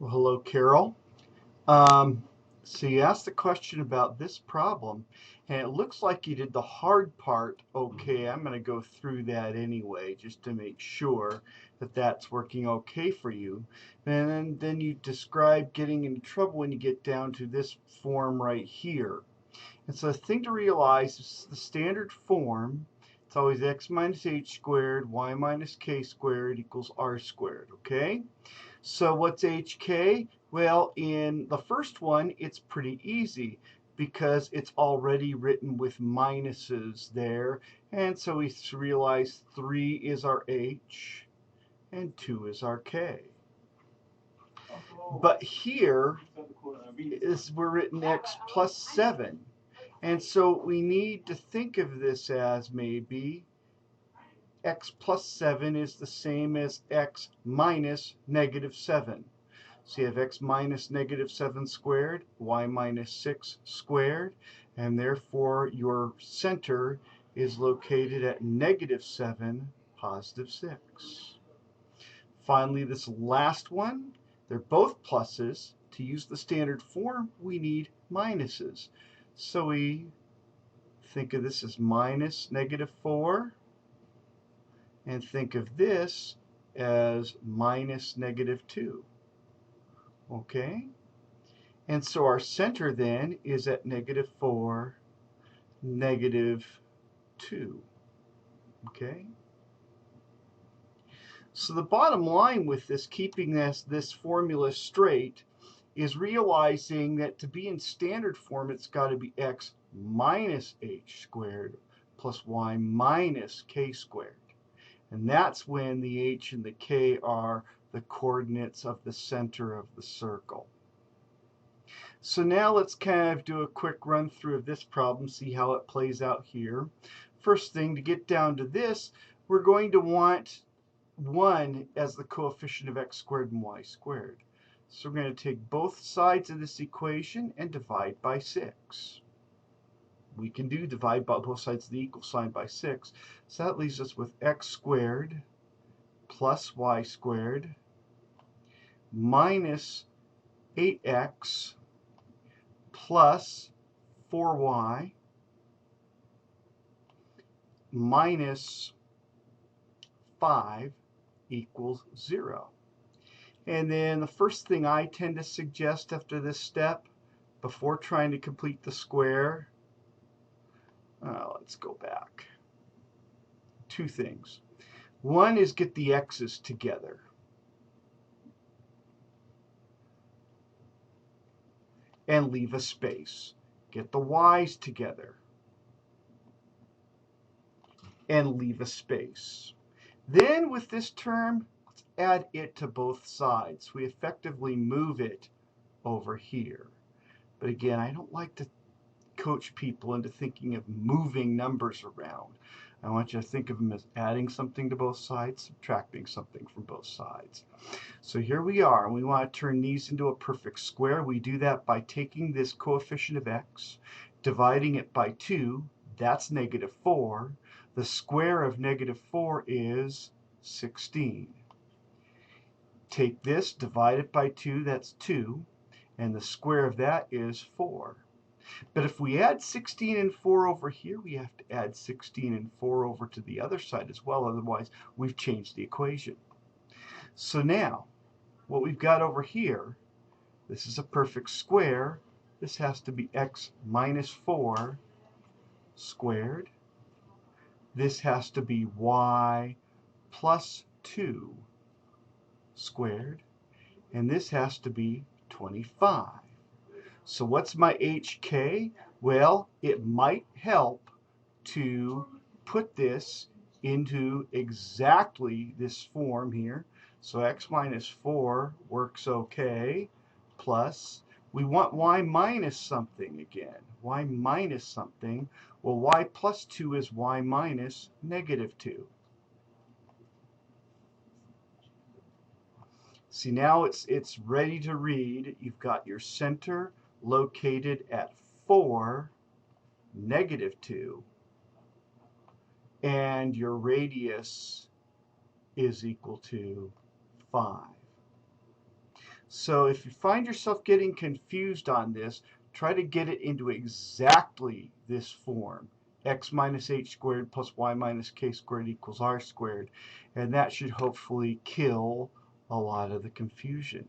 Well, hello, Carol. Um, so you asked the question about this problem, and it looks like you did the hard part okay. I'm going to go through that anyway, just to make sure that that's working okay for you. And then you describe getting into trouble when you get down to this form right here. And so the thing to realize is the standard form. It's always x minus h squared, y minus k squared equals r squared, okay? So what's HK? Well, in the first one, it's pretty easy because it's already written with minuses there. And so we realize 3 is our H and 2 is our K. But here we're written X plus 7. And so we need to think of this as maybe X plus 7 is the same as X minus negative 7. So you have x minus negative 7 squared, y minus 6 squared, and therefore your center is located at negative 7, positive 6. Finally, this last one, they're both pluses. To use the standard form, we need minuses. So we think of this as minus negative 4, and think of this as minus negative 2. Okay? And so our center then is at negative 4, negative 2. Okay? So the bottom line with this, keeping this formula straight, is realizing that to be in standard form, it's got to be x minus h squared plus y minus k squared. And that's when the h and the k are the coordinates of the center of the circle. So now let's kind of do a quick run through of this problem, see how it plays out here. First thing, to get down to this, we're going to want 1 as the coefficient of x squared and y squared. So we're going to take both sides of this equation and divide by 6. We can do divide by both sides of the equal sign by 6. So that leaves us with x squared plus y squared minus 8x plus 4y minus 5 equals 0. And then the first thing I tend to suggest after this step, before trying to complete the square, let's go back. 2 things. One is get the x's together. And leave a space. Get the y's together. And leave a space. Then with this term, let's add it to both sides. We effectively move it over here. But again, I don't like to coach people into thinking of moving numbers around. I want you to think of them as adding something to both sides, subtracting something from both sides. So here we are, and we want to turn these into a perfect square. We do that by taking this coefficient of x, dividing it by 2. That's negative 4. The square of negative 4 is 16. Take this, divide it by 2, that's 2. And the square of that is 4. But if we add 16 and 4 over here, we have to add 16 and 4 over to the other side as well. Otherwise, we've changed the equation. So now, what we've got over here, this is a perfect square. This has to be x minus 4 squared. This has to be y plus 2 squared. And this has to be 25. So what's my HK? Well, it might help to put this into exactly this form here. So x minus 4 works okay, plus we want y minus something again. Y minus something. Well, y plus 2 is y minus negative 2. See, now it's ready to read. You've got your center located at 4, negative 2, and your radius is equal to 5. So if you find yourself getting confused on this, try to get it into exactly this form. X minus h squared plus y minus k squared equals r squared. And that should hopefully kill a lot of the confusion.